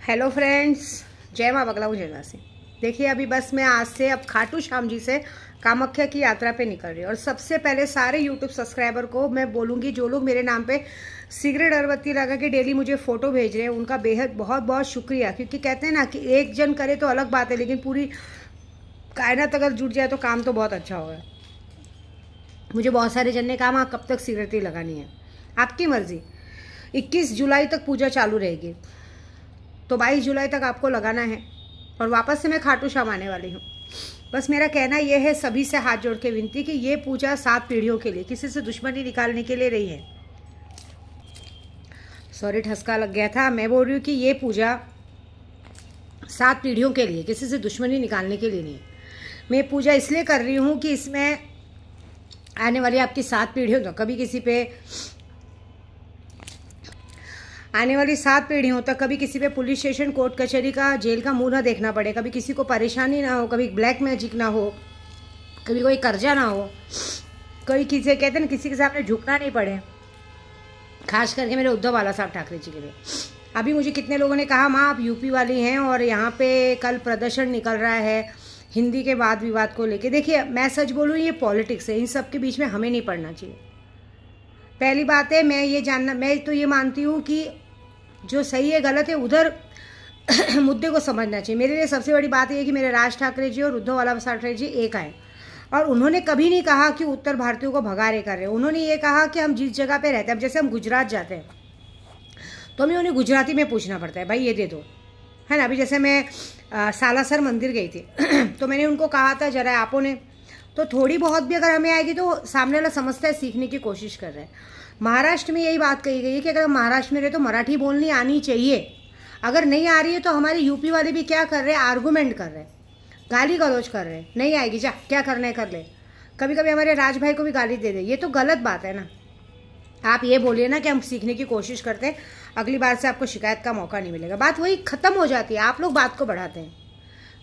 Hello friends, जय माँ बगला मुझे। देखिए अभी बस मैं आज से अब खाटू श्याम जी से कामाख्या की यात्रा पे निकल रही हूँ। और सबसे पहले सारे यूट्यूब सब्सक्राइबर को मैं बोलूँगी, जो लोग मेरे नाम पे सिगरेट अगरबत्ती लगा के डेली मुझे फ़ोटो भेज रहे हैं उनका बेहद बहुत बहुत शुक्रिया। क्योंकि कहते हैं ना कि एक जन करे तो अलग बात है, लेकिन पूरी कायनात अगर जुट जाए तो काम तो बहुत अच्छा होगा। मुझे बहुत सारे जन ने कहा माँ कब तक सिगरेट लगानी है, आपकी मर्ज़ी। 21 जुलाई तक पूजा चालू रहेगी, तो 22 जुलाई तक आपको लगाना है। और वापस से मैं खाटू श्याम आने वाली हूँ। बस मेरा कहना यह है, सभी से हाथ जोड़ के विनती कि ये पूजा 7 पीढ़ियों के लिए, किसी से दुश्मनी निकालने के लिए नहीं है। सॉरी, ठसका लग गया था। मैं बोल रही हूँ कि ये पूजा 7 पीढ़ियों के लिए, किसी से दुश्मनी निकालने के लिए नहीं है। मैं पूजा इसलिए कर रही हूँ कि इसमें आने वाली आपकी 7 पीढ़ियों तक कभी किसी पे आने वाली 7 पीढ़ियों तक कभी किसी पे पुलिस स्टेशन, कोर्ट कचहरी का, जेल का मुंह ना देखना पड़े। कभी किसी को परेशानी ना हो, कभी ब्लैक मैजिक ना हो, कभी कोई कर्जा ना हो, कोई किसी कहते हैं ना किसी के सामने झुकना नहीं पड़े। खास करके मेरे उद्धव बाला साहब ठाकरे जी के लिए। अभी मुझे कितने लोगों ने कहा माँ आप यूपी वाली हैं और यहाँ पे कल प्रदर्शन निकल रहा है हिंदी के वाद विवाद को लेके। देखिए मैं सच बोलूँ, ये पॉलिटिक्स है, इन सब के बीच में हमें नहीं पड़ना चाहिए। पहली बात है, मैं तो ये मानती हूँ कि जो सही है गलत है उधर मुद्दे को समझना चाहिए। मेरे लिए सबसे बड़ी बात यह है कि मेरे राज ठाकरे जी और उद्धव बाला ठाकरे जी एक आए, और उन्होंने कभी नहीं कहा कि उत्तर भारतीयों को भगारे कर रहे हैं। उन्होंने ये कहा कि हम जिस जगह पे रहते हैं, अब जैसे हम गुजरात जाते हैं तो हमें उन्हें गुजराती में पूछना पड़ता है, भाई ये दे दो, है ना। अभी जैसे मैं सालासर मंदिर गई थी तो मैंने उनको कहा था जरा आपो ने, तो थोड़ी बहुत भी अगर हमें आएगी तो सामने वाला समझता है, सीखने की कोशिश कर रहे हैं। महाराष्ट्र में यही बात कही गई है कि अगर महाराष्ट्र में रहे तो मराठी बोलनी आनी चाहिए। अगर नहीं आ रही है तो हमारे यूपी वाले भी क्या कर रहे हैं, आर्गूमेंट कर रहे हैं, गाली गलौज कर रहे हैं। नहीं आएगी जा, क्या करना है कर ले। कभी कभी हमारे राज भाई को भी गाली दे दे, ये तो गलत बात है ना। आप ये बोलिए ना कि हम सीखने की कोशिश करते हैं, अगली बार से आपको शिकायत का मौका नहीं मिलेगा। बात वही खत्म हो जाती है, आप लोग बात को बढ़ाते हैं।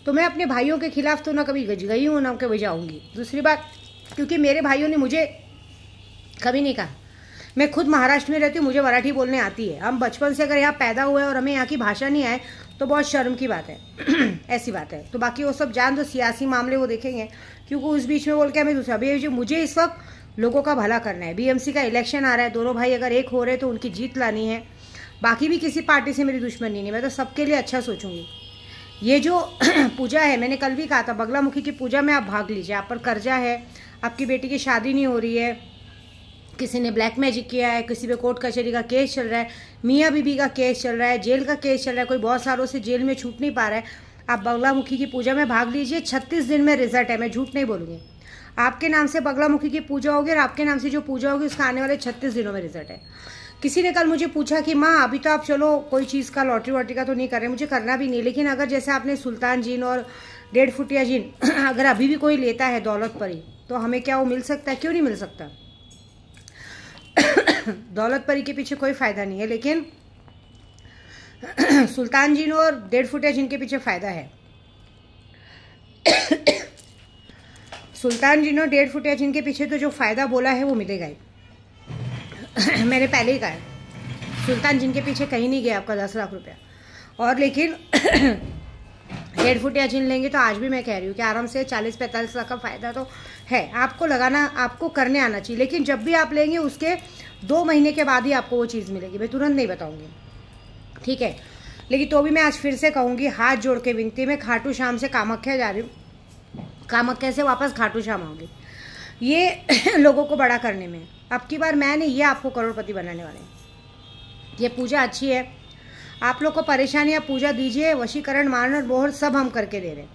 तो मैं अपने भाइयों के खिलाफ तो ना कभी गई हूँ ना कभी जाऊँगी। दूसरी बात, क्योंकि मेरे भाइयों ने मुझे कभी नहीं कहा, मैं खुद महाराष्ट्र में रहती हूँ, मुझे मराठी बोलने आती है। हम बचपन से अगर यहाँ पैदा हुए और हमें यहाँ की भाषा नहीं आए तो बहुत शर्म की बात है ऐसी बात है। तो बाकी वो सब जान दो, सियासी मामले वो देखेंगे, क्योंकि उस बीच में बोल के हमें दूसरा। अभी जो मुझे इस वक्त लोगों का भला करना है, बीएमसी का इलेक्शन आ रहा है, दोनों भाई अगर एक हो रहे तो उनकी जीत लानी है। बाकी भी किसी पार्टी से मेरी दुश्मनी नहीं, मैं तो सबके लिए अच्छा सोचूंगी। ये जो पूजा है, मैंने कल भी कहा था, बगलामुखी की पूजा में आप भाग लीजिए। आप पर कर्जा है, आपकी बेटी की शादी नहीं हो रही है, किसी ने ब्लैक मैजिक किया है, किसी पे कोर्ट कचहरी का केस चल रहा है, मियाँ बीबी का केस चल रहा है, जेल का केस चल रहा है, कोई बहुत सालों से जेल में छूट नहीं पा रहा है, आप बगलामुखी की पूजा में भाग लीजिए। 36 दिन में रिजल्ट है, मैं झूठ नहीं बोलूँगी। आपके नाम से बगलामुखी की पूजा होगी और आपके नाम से जो पूजा होगी उसका आने वाले 36 दिनों में रिजल्ट है। किसी ने कल मुझे पूछा कि माँ अभी तो आप चलो कोई चीज़ का लॉटरी वॉटरी का तो नहीं कर रहे, मुझे करना भी नहीं, लेकिन अगर जैसे आपने सुल्तान जीन और 1.5 फुटिया जीन अगर अभी भी कोई लेता है दौलत परी, तो हमें क्या वो मिल सकता है? क्यों नहीं मिल सकता? दौलत परी के पीछे कोई फायदा नहीं है, लेकिन सुल्तान जीन और 1.5 फुटिया जीन के पीछे फायदा है। सुल्तान जीन और 1.5 फुटिया जीन के पीछे तो जो फायदा बोला है वो मिलेगा ही। मैंने पहले ही कहा है, सुल्तान जीन के पीछे कहीं नहीं गया आपका 10 लाख रुपया। और लेकिन 1.5 फुटिया जीन लेंगे तो आज भी मैं कह रही हूँ कि आराम से 40-45 लाख का फायदा तो है। आपको लगाना, आपको करने आना चाहिए, लेकिन जब भी आप लेंगे उसके 2 महीने के बाद ही आपको वो चीज़ मिलेगी। मैं तुरंत नहीं बताऊंगी, ठीक है। लेकिन तो भी मैं आज फिर से कहूँगी, हाथ जोड़ के विनती, मैं खाटू श्याम से कामाख्या जा रही हूँ, कामाख्या से वापस खाटू श्याम आऊँगी। ये लोगों को बड़ा करने में, अब की बार मैं नहीं, ये आपको करोड़पति बनाने वाले हैं। ये पूजा अच्छी है, आप लोग को परेशानी, आप पूजा दीजिए, वशीकरण, मारण, मोहर सब हम करके दे रहे हैं,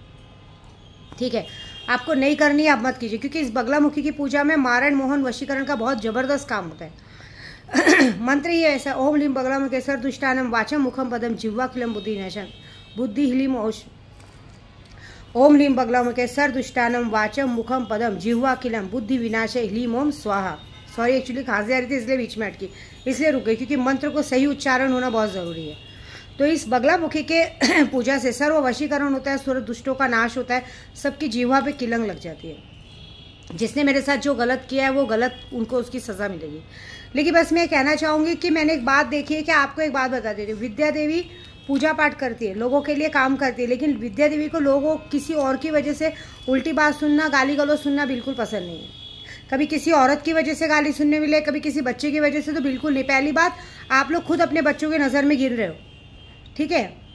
ठीक है। आपको नहीं करनी है आप मत कीजिए, क्योंकि इस बगलामुखी की पूजा में मारण, मोहन, वशीकरण का बहुत जबरदस्त काम होता है। मंत्र ही ऐसा, ओम लीम बगलामुखेसर दुष्टानम वाचम मुखम पदम जिह्वा किलम बुद्धि नशम बुद्धि ह्लीम ओश। ओम लीम बगलामुखेसर दुष्टानम वाचम मुखम पदम जिह्वा किलम बुद्धि विनाश ह्लीम ओम स्वाहा। सॉरी, एक्चुअली खांसी आ रही थी इसलिए बीच में अटकी, इसलिए रुक गई, क्योंकि मंत्र को सही उच्चारण होना बहुत ज़रूरी है। तो इस बगलामुखी के पूजा से सर्व वशीकरण होता है, सूरत दुष्टों का नाश होता है, सबकी जीवा पे किलंग लग जाती है। जिसने मेरे साथ जो गलत किया है वो गलत, उनको उसकी सज़ा मिलेगी। लेकिन बस मैं कहना चाहूँगी कि मैंने एक बात देखी है कि आपको एक बात बता देती हूँ, विद्या देवी पूजा पाठ करती है, लोगों के लिए काम करती है, लेकिन विद्या देवी को लोगों किसी और की वजह से उल्टी बात सुनना, गाली गलौज सुनना बिल्कुल पसंद नहीं है। कभी किसी औरत की वजह से गाली सुनने मिले, कभी किसी बच्चे की वजह से, तो बिल्कुल नहीं। पहली बात, आप लोग खुद अपने बच्चों की नज़र में गिर रहे हो, ठीक है।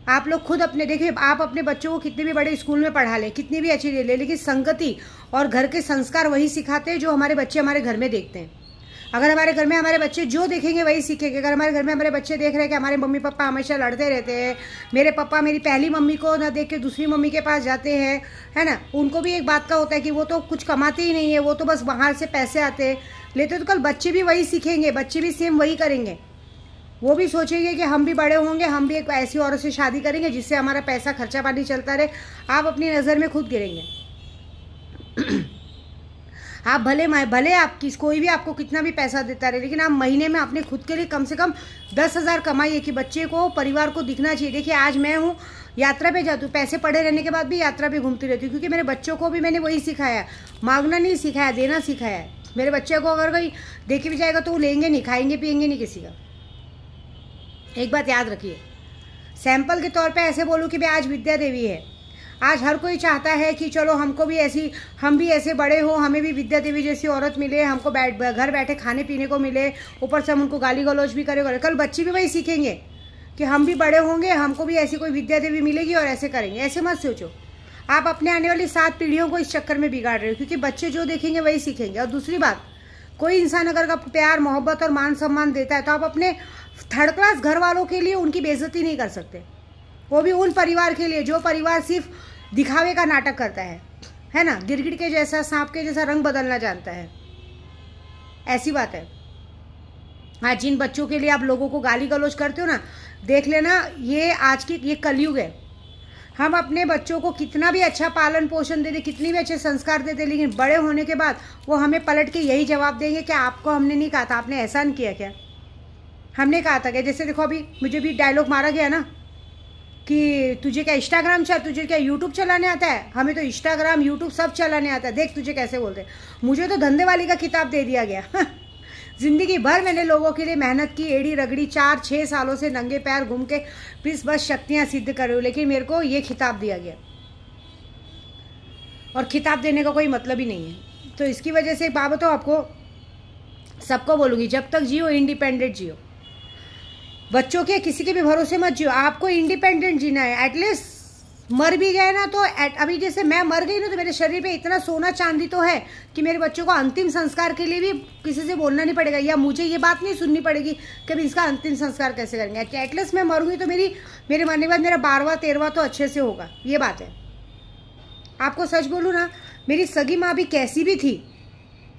आप लोग खुद अपने देखिए, आप अपने बच्चों को कितने भी बड़े स्कूल में पढ़ा लें, कितनी भी अच्छी ले लें, लेकिन संगति और घर के संस्कार वही सिखाते हैं जो हमारे बच्चे हमारे घर में देखते हैं। अगर हमारे घर में हमारे बच्चे जो देखेंगे वही सीखेंगे। अगर हमारे घर में हमारे बच्चे देख रहे हैं कि हमारे मम्मी पापा हमेशा लड़ते रहते हैं, मेरे पापा मेरी पहली मम्मी को ना देख के दूसरी मम्मी के पास जाते हैं, है ना, उनको भी एक बात का होता है कि वो तो कुछ कमाते ही नहीं है, वो तो बस बाहर से पैसे आते लेते, तो कल बच्चे भी वही सीखेंगे, बच्चे भी सेम वही करेंगे। वो भी सोचेंगे कि हम भी बड़े होंगे, हम भी एक ऐसी औरत से शादी करेंगे जिससे हमारा पैसा खर्चा पानी चलता रहे। आप अपनी नज़र में खुद गिरेंगे। आप भले आप कोई भी आपको कितना भी पैसा देता रहे, लेकिन आप महीने में अपने खुद के लिए कम से कम 10,000 कमाइए कि बच्चे को, परिवार को दिखना चाहिए। देखिए, आज मैं हूँ, यात्रा पे जाती हूँ, पैसे पड़े रहने के बाद भी यात्रा पे घूमती रहती हूँ, क्योंकि मेरे बच्चों को भी मैंने वही सिखाया, मांगना नहीं सिखाया, देना सिखाया है। मेरे बच्चे को अगर कोई देखे भी जाएगा तो वो लेंगे नहीं, खाएंगे पिएंगे नहीं किसी का। एक बात याद रखिए, सैंपल के तौर पे ऐसे बोलूँ कि भाई आज विद्या देवी है, आज हर कोई चाहता है कि चलो हमको भी ऐसी, हम भी ऐसे बड़े हो, हमें भी विद्या देवी जैसी औरत मिले, हमको घर बैठे खाने पीने को मिले, ऊपर से हम उनको गाली गलौज भी करेंगे। कल बच्चे भी वही सीखेंगे कि हम भी बड़े होंगे, हमको भी ऐसी कोई विद्या देवी मिलेगी और ऐसे करेंगे। ऐसे मत सोचो, आप अपने आने वाली 7 पीढ़ियों को इस चक्कर में बिगाड़ रहे हो, क्योंकि बच्चे जो देखेंगे वही सीखेंगे। और दूसरी बात, कोई इंसान अगर आपको प्यार मोहब्बत और मान सम्मान देता है तो आप अपने थर्ड क्लास घर वालों के लिए उनकी बेइज्जती नहीं कर सकते, वो भी उन परिवार के लिए जो परिवार सिर्फ दिखावे का नाटक करता है ना, गिरगिट के जैसा, सांप के जैसा रंग बदलना जानता है। ऐसी बात है। हाँ, जिन बच्चों के लिए आप लोगों को गाली गलौज करते हो ना, देख लेना, ये आज की ये कलयुग है। हम अपने बच्चों को कितना भी अच्छा पालन पोषण दे दे, कितनी भी अच्छे संस्कार दे दे, लेकिन बड़े होने के बाद वो हमें पलट के यही जवाब देंगे कि आपको हमने नहीं कहा था, आपने ऐसा नहीं किया क्या, हमने कहा था क्या। जैसे देखो, अभी मुझे भी डायलॉग मारा गया ना कि तुझे क्या इंस्टाग्राम तुझे क्या यूट्यूब चलाने आता है। हमें तो इंस्टाग्राम यूट्यूब सब चलाने आता है, देख तुझे कैसे बोलते हैं। मुझे तो धंधे वाली का खिताब दे दिया गया। जिंदगी भर मैंने लोगों के लिए मेहनत की, एड़ी रगड़ी, 4-6 सालों से नंगे पैर घूम के बस शक्तियां सिद्ध कर रही हूँ, लेकिन मेरे को ये खिताब दिया गया और खिताब देने का कोई मतलब ही नहीं है। तो इसकी वजह से एक बात बताओ आपको, सबको बोलूँगी, जब तक जियो इंडिपेंडेंट जियो, बच्चों के किसी के भी भरोसे मत जियो। आपको इंडिपेंडेंट जीना है। एटलीस्ट मर भी गए ना तो अभी जैसे मैं मर गई ना तो मेरे शरीर पे इतना सोना चांदी तो है कि मेरे बच्चों को अंतिम संस्कार के लिए भी किसी से बोलना नहीं पड़ेगा, या मुझे ये बात नहीं सुननी पड़ेगी कि अभी इसका अंतिम संस्कार कैसे करेंगे। एटलीस्ट मैं मरूंगी तो मेरे मरने के बाद मेरा 12वां 13वां तो अच्छे से होगा। ये बात है। आपको सच बोलूँ ना, मेरी सगी माँ भी कैसी भी थी,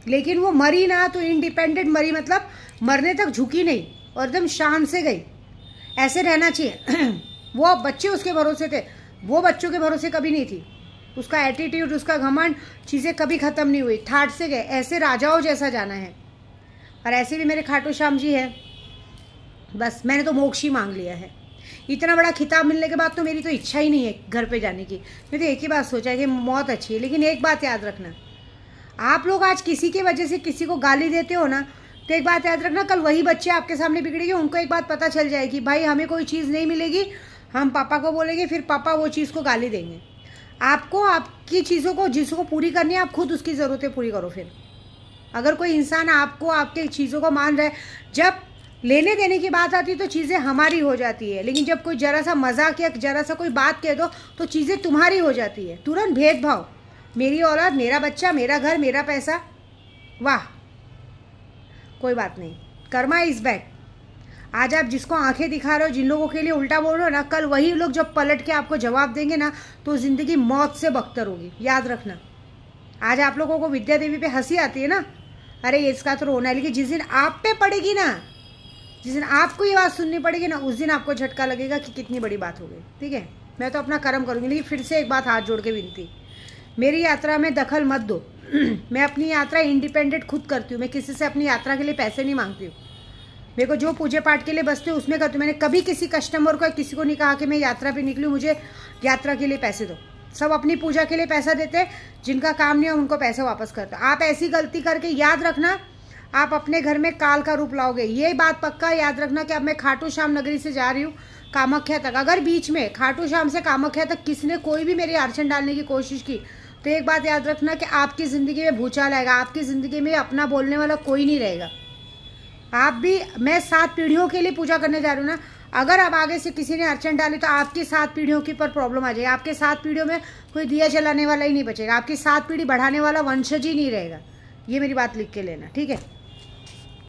लेकिन वो मरी ना तो इंडिपेंडेंट मरी, मतलब मरने तक झुकी नहीं और एकदम शान से गई। ऐसे रहना चाहिए। वो बच्चे उसके भरोसे थे, वो बच्चों के भरोसे कभी नहीं थी। उसका एटीट्यूड, उसका घमंड, चीज़ें कभी ख़त्म नहीं हुई, ठाट से गए। ऐसे राजाओं जैसा जाना है। और ऐसे भी मेरे खाटू श्याम जी है, बस मैंने तो मोक्ष ही मांग लिया है। इतना बड़ा खिताब मिलने के बाद तो मेरी तो इच्छा ही नहीं है घर पे जाने की। मैं तो एक ही बात सोचा है कि मौत अच्छी है। लेकिन एक बात याद रखना, आप लोग आज किसी की वजह से किसी को गाली देते हो ना, तो एक बात याद रखना, कल वही बच्चे आपके सामने बिगड़ेंगे, उनको एक बात पता चल जाएगी, भाई हमें कोई चीज़ नहीं मिलेगी, हम पापा को बोलेंगे, फिर पापा वो चीज़ को गाली देंगे। आपको आपकी चीज़ों को जिसको पूरी करनी है, आप खुद उसकी ज़रूरतें पूरी करो। फिर अगर कोई इंसान आपको आपके चीज़ों को मान रहा है, जब लेने देने की बात आती है तो चीज़ें हमारी हो जाती है, लेकिन जब कोई जरा सा मजाक या जरा सा कोई बात कह दो तो चीज़ें तुम्हारी हो जाती है। तुरंत भेदभाव, मेरी औलाद, मेरा बच्चा, मेरा घर, मेरा पैसा, वाह, कोई बात नहीं, कर्मा इज बैक। आज आप जिसको आंखें दिखा रहे हो, जिन लोगों के लिए उल्टा बोल रहे हो ना, कल वही लोग जब पलट के आपको जवाब देंगे ना, तो ज़िंदगी मौत से बदतर होगी। याद रखना। आज आप लोगों को विद्या देवी पे हंसी आती है ना, अरे इसका तो रोना है, लेकिन जिस दिन आप पे पड़ेगी ना, जिस दिन आपको ये बात सुननी पड़ेगी ना, उस दिन आपको झटका लगेगा कि कितनी बड़ी बात हो गई। ठीक है, मैं तो अपना कर्म करूँगी, लेकिन फिर से एक बात हाथ जोड़ के विनती, मेरी यात्रा में दखल मत दो। मैं अपनी यात्रा इंडिपेंडेंट खुद करती हूँ। मैं किसी से अपनी यात्रा के लिए पैसे नहीं मांगती हूँ। मेरे को जो पूजे पाठ के लिए बसते उसमें करती हूँ। मैंने कभी किसी कस्टमर को, किसी को नहीं कहा कि मैं यात्रा पे निकलूँ, मुझे यात्रा के लिए पैसे दो। सब अपनी पूजा के लिए पैसा देते हैं, जिनका काम नहीं है उनको पैसे वापस करते। आप ऐसी गलती करके याद रखना, आप अपने घर में काल का रूप लाओगे। ये बात पक्का याद रखना कि अब मैं खाटू श्याम नगरी से जा रही हूँ कामाख्या तक, अगर बीच में खाटू श्याम से कामाख्या तक किसी ने कोई भी मेरी अड़चन डालने की कोशिश की तो एक बात याद रखना कि आपकी ज़िंदगी में भूचाल आएगा, आपकी ज़िंदगी में अपना बोलने वाला कोई नहीं रहेगा। आप भी, मैं 7 पीढ़ियों के लिए पूजा करने जा रही हूँ ना, अगर अब आगे से किसी ने अड़चन डाली तो आपकी 7 पीढ़ियों की पर प्रॉब्लम आ जाएगी। आपके 7 पीढ़ियों में कोई दिया जलाने वाला ही नहीं बचेगा, आपकी 7 पीढ़ी बढ़ाने वाला वंशज ही नहीं रहेगा। ये मेरी बात लिख के लेना, ठीक है।